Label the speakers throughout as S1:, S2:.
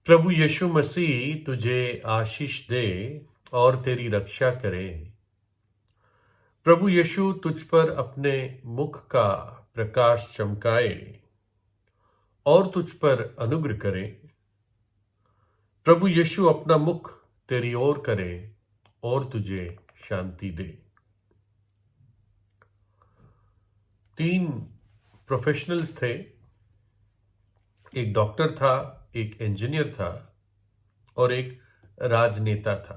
S1: प्रभु यीशु मसीह तुझे आशीष दे और तेरी रक्षा करे। प्रभु यीशु तुझ पर अपने मुख का प्रकाश चमकाए और तुझ पर अनुग्रह करे। प्रभु यीशु अपना मुख तेरी ओर करे और तुझे शांति दे। 3 प्रोफेशनल्स थे। एक डॉक्टर था, एक इंजीनियर था और एक राजनेता था,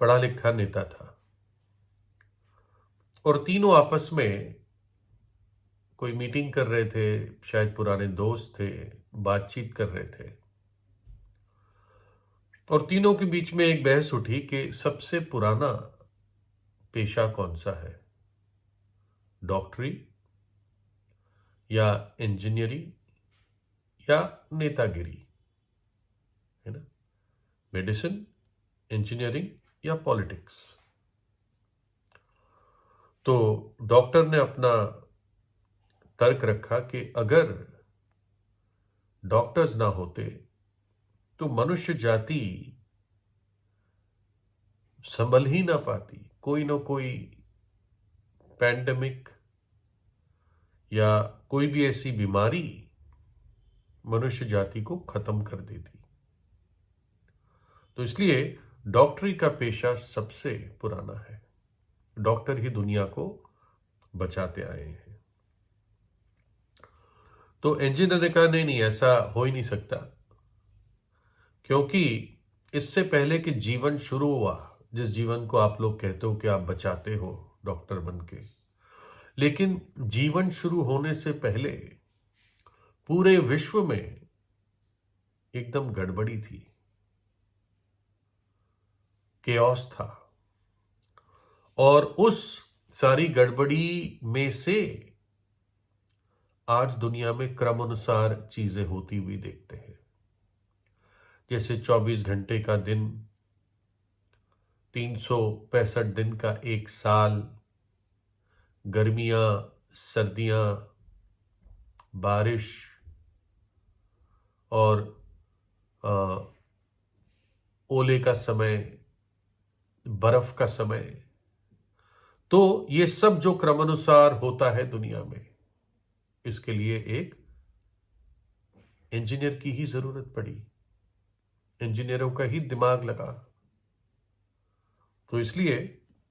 S1: पढ़ा लिखा नेता था। और तीनों आपस में कोई मीटिंग कर रहे थे, शायद पुराने दोस्त थे, बातचीत कर रहे थे। और तीनों के बीच में एक बहस उठी कि सबसे पुराना पेशा कौन सा है, डॉक्टरी या इंजीनियरिंग या नेतागिरी, है ना, मेडिसिन, इंजीनियरिंग या पॉलिटिक्स। तो डॉक्टर ने अपना तर्क रखा कि अगर डॉक्टर्स ना होते तो मनुष्य जाति संभल ही ना पाती। कोई ना कोई पैंडेमिक या कोई भी ऐसी बीमारी मनुष्य जाति को खत्म कर देती। तो इसलिए डॉक्टरी का पेशा सबसे पुराना है। डॉक्टर ही दुनिया को बचाते आए हैं। तो इंजीनियर ने कहा नहीं, ऐसा हो ही नहीं सकता, क्योंकि इससे पहले कि जीवन शुरू हुआ, जिस जीवन को आप लोग कहते हो कि आप बचाते हो डॉक्टर बनके, लेकिन जीवन शुरू होने से पहले पूरे विश्व में एकदम गड़बड़ी थी, केओस था। और उस सारी गड़बड़ी में से आज दुनिया में क्रमानुसार चीजें होती हुई देखते हैं। जैसे 24 घंटे का दिन, 365 दिन का एक साल, गर्मियां, सर्दियां, बारिश और ओले का समय, बर्फ का समय। तो ये सब जो क्रमानुसार होता है दुनिया में, इसके लिए एक इंजीनियर की ही जरूरत पड़ी। इंजीनियरों का ही दिमाग लगा। तो इसलिए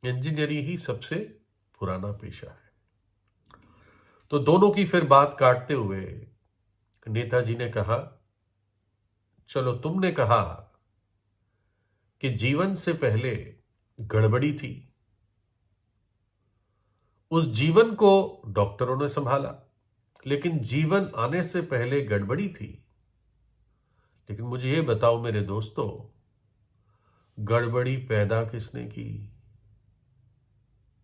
S1: इंजीनियरिंग ही सबसे पुराना पेशा है। तो दोनों की फिर बात काटते हुए नेताजी ने कहा, चलो तुमने कहा कि जीवन से पहले गड़बड़ी थी, उस जीवन को डॉक्टरों ने संभाला, लेकिन जीवन आने से पहले गड़बड़ी थी। लेकिन मुझे यह बताओ मेरे दोस्तों, गड़बड़ी पैदा किसने की,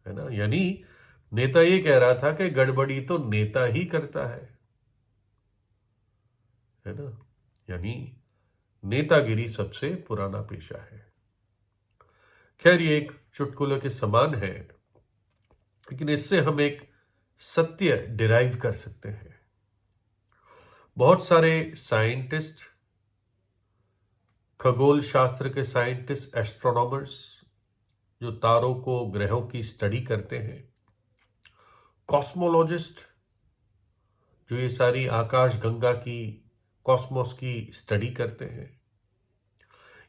S1: है ना? यानी नेता ये कह रहा था कि गड़बड़ी तो नेता ही करता है ना? यानी नेतागिरी सबसे पुराना पेशा है। खैर, ये एक चुटकुले के समान है, लेकिन इससे हम एक सत्य डिराइव कर सकते हैं। बहुत सारे साइंटिस्ट, खगोल शास्त्र के साइंटिस्ट, एस्ट्रोनॉमर्स, जो तारों को, ग्रहों की स्टडी करते हैं, कॉस्मोलॉजिस्ट, जो ये सारी आकाश गंगा की, कॉस्मोस की स्टडी करते हैं,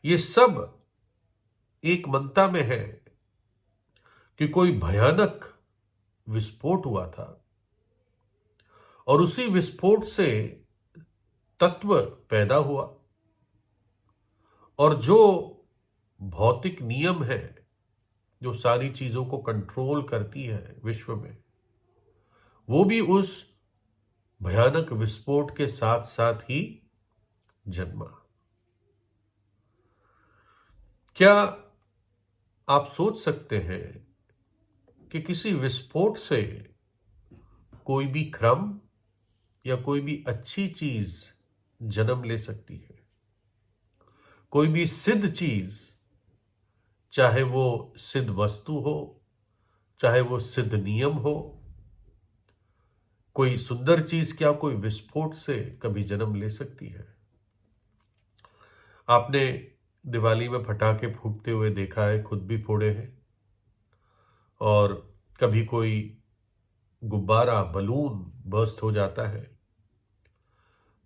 S1: ये सब एक मनता में है कि कोई भयानक विस्फोट हुआ था और उसी विस्फोट से तत्व पैदा हुआ और जो भौतिक नियम है, जो सारी चीजों को कंट्रोल करती है विश्व में, वो भी उस भयानक विस्फोट के साथ साथ ही जन्मा। क्या आप सोच सकते हैं कि किसी विस्फोट से कोई भी क्रम या कोई भी अच्छी चीज जन्म ले सकती है? कोई भी सिद्ध चीज, चाहे वो सिद्ध वस्तु हो, चाहे वो सिद्ध नियम हो, कोई सुंदर चीज क्या कोई विस्फोट से कभी जन्म ले सकती है? आपने दिवाली में पटाखे फूटते हुए देखा है, खुद भी फोड़े हैं। और कभी कोई गुब्बारा, बलून बर्स्ट हो जाता है।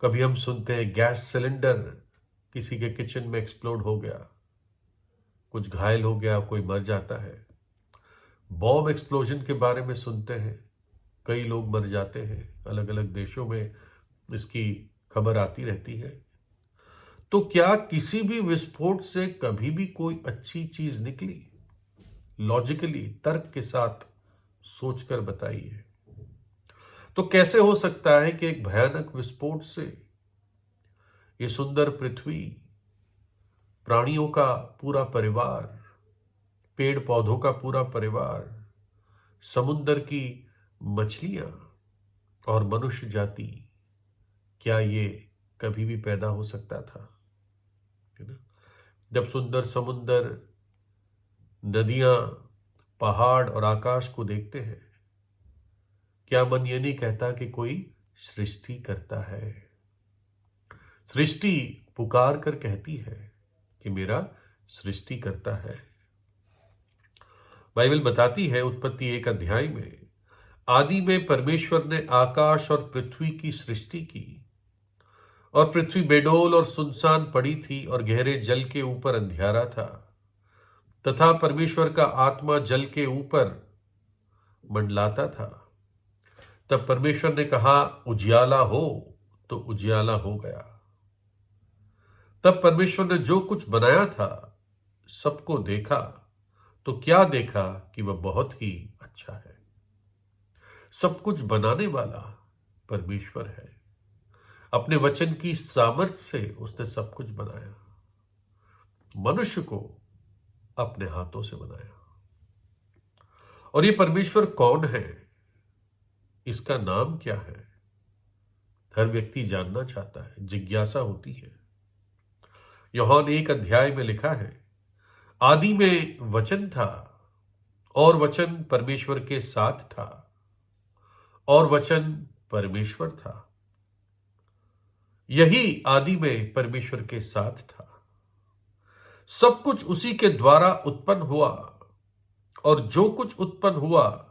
S1: कभी हम सुनते हैं गैस सिलेंडर किसी के किचन में एक्सप्लोड हो गया, कुछ घायल हो गया, कोई मर जाता है। बॉम्ब एक्सप्लोजन के बारे में सुनते हैं, कई लोग मर जाते हैं। अलग अलग देशों में इसकी खबर आती रहती है। तो क्या किसी भी विस्फोट से कभी भी कोई अच्छी चीज निकली? लॉजिकली, तर्क के साथ सोचकर बताइए। तो कैसे हो सकता है कि एक भयानक विस्फोट से ये सुंदर पृथ्वी, प्राणियों का पूरा परिवार, पेड़ पौधों का पूरा परिवार, समुद्र की मछलियां और मनुष्य जाति, क्या ये कभी भी पैदा हो सकता था? है ना? जब सुंदर समुद्र, नदियां, पहाड़ और आकाश को देखते हैं, क्या मन ये नहीं कहता कि कोई सृष्टि करता है? सृष्टि पुकार कर कहती है कि मेरा सृष्टि करता है। बाइबल बताती है उत्पत्ति 1 अध्याय में, आदि में परमेश्वर ने आकाश और पृथ्वी की सृष्टि की, और पृथ्वी बेडोल और सुनसान पड़ी थी, और गहरे जल के ऊपर अंधियारा था, तथा परमेश्वर का आत्मा जल के ऊपर मंडलाता था। तब परमेश्वर ने कहा, उजियाला हो, तो उजियाला हो गया। तब परमेश्वर ने जो कुछ बनाया था सबको देखा, तो क्या देखा कि वह बहुत ही अच्छा है। सब कुछ बनाने वाला परमेश्वर है। अपने वचन की सामर्थ्य से उसने सब कुछ बनाया, मनुष्य को अपने हाथों से बनाया। और ये परमेश्वर कौन है? इसका नाम क्या है? हर व्यक्ति जानना चाहता है, जिज्ञासा होती है। यूहन्ना 1 अध्याय में लिखा है, आदि में वचन था, और वचन परमेश्वर के साथ था, और वचन परमेश्वर था। यही आदि में परमेश्वर के साथ था। सब कुछ उसी के द्वारा उत्पन्न हुआ, और जो कुछ उत्पन्न हुआ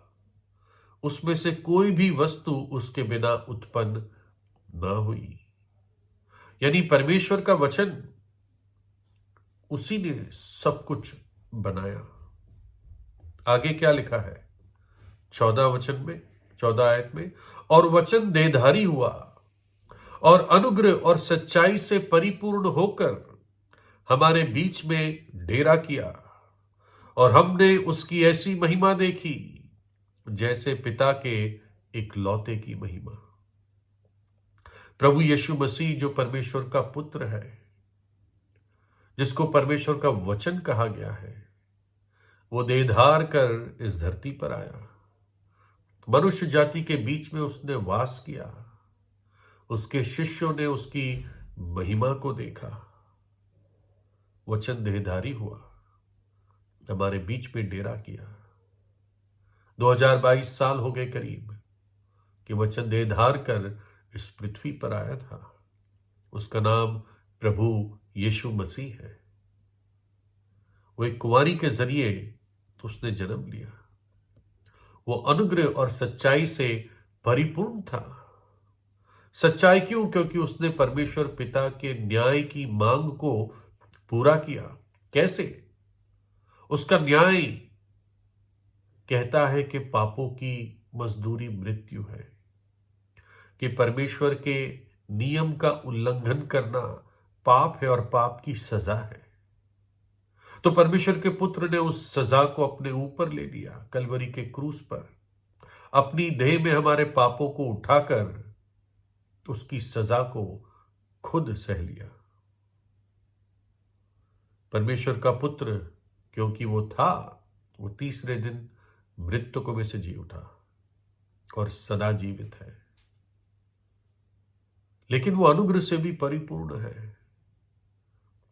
S1: उसमें से कोई भी वस्तु उसके बिना उत्पन्न न हुई। यानी परमेश्वर का वचन, उसी ने सब कुछ बनाया। आगे क्या लिखा है 14 आयत में, और वचन देहधारी हुआ और अनुग्रह और सच्चाई से परिपूर्ण होकर हमारे बीच में डेरा किया, और हमने उसकी ऐसी महिमा देखी जैसे पिता के इकलौते की महिमा। प्रभु यीशु मसीह जो परमेश्वर का पुत्र है, जिसको परमेश्वर का वचन कहा गया है, वो देहधार कर इस धरती पर आया। मनुष्य जाति के बीच में उसने वास किया। उसके शिष्यों ने उसकी महिमा को देखा। वचन देहधारी हुआ, हमारे बीच में डेरा किया। 2022 साल हो गए करीब कि वचन देहधार कर इस पृथ्वी पर आया था। उसका नाम प्रभु यीशु मसीह है। वो एक कुंवारी के जरिए तो उसने जन्म लिया। वो अनुग्रह और सच्चाई से परिपूर्ण था। सच्चाई क्यों? क्योंकि उसने परमेश्वर पिता के न्याय की मांग को पूरा किया। कैसे? उसका न्याय कहता है कि पापों की मजदूरी मृत्यु है, कि परमेश्वर के नियम का उल्लंघन करना पाप है और पाप की सजा है। तो परमेश्वर के पुत्र ने उस सजा को अपने ऊपर ले लिया। कलवरी के क्रूस पर अपनी देह में हमारे पापों को उठाकर उसकी सजा को खुद सह लिया। परमेश्वर का पुत्र क्योंकि वो था, वो तीसरे दिन मृतकों में से जी उठा और सदा जीवित है। लेकिन वो अनुग्रह से भी परिपूर्ण है।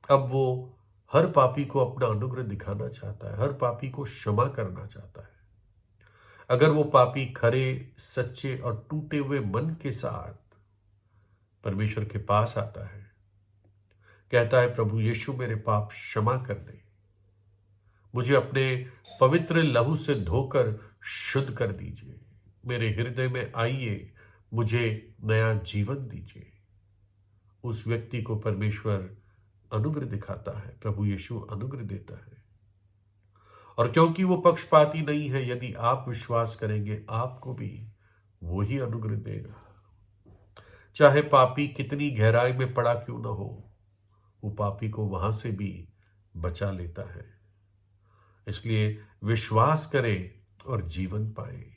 S1: अब वो हर पापी को अपना अनुग्रह दिखाना चाहता है, हर पापी को क्षमा करना चाहता है। अगर वो पापी खरे, सच्चे और टूटे हुए मन के साथ परमेश्वर के पास आता है, कहता है, प्रभु यीशु मेरे पाप क्षमा कर दे, मुझे अपने पवित्र लहू से धोकर शुद्ध कर दीजिए, मेरे हृदय में आइए, मुझे नया जीवन दीजिए। उस व्यक्ति को परमेश्वर अनुग्रह दिखाता है, प्रभु यीशु अनुग्रह देता है। और क्योंकि वो पक्षपाती नहीं है, यदि आप विश्वास करेंगे आपको भी वही अनुग्रह देगा। चाहे पापी कितनी गहराई में पड़ा क्यों ना हो, वो पापी को वहां से भी बचा लेता है। इसलिए विश्वास करें और जीवन पाए।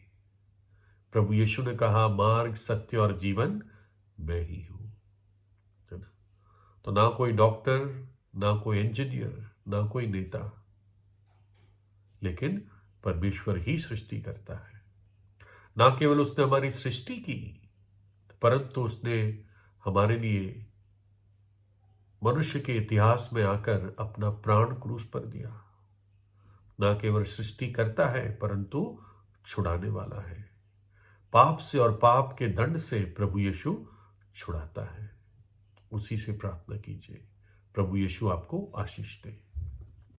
S1: प्रभु यीशु ने कहा, मार्ग, सत्य और जीवन मैं ही हूं, है ना। तो ना कोई डॉक्टर, ना कोई इंजीनियर, ना कोई नेता, लेकिन परमेश्वर ही सृष्टि करता है। ना केवल उसने हमारी सृष्टि की, परंतु उसने हमारे लिए मनुष्य के इतिहास में आकर अपना प्राण क्रूस पर दिया। ना केवल सृष्टि करता है, परंतु छुड़ाने वाला है। पाप से और पाप के दंड से प्रभु यीशु छुड़ाता है। उसी से प्रार्थना कीजिए। प्रभु यीशु आपको आशीष दे।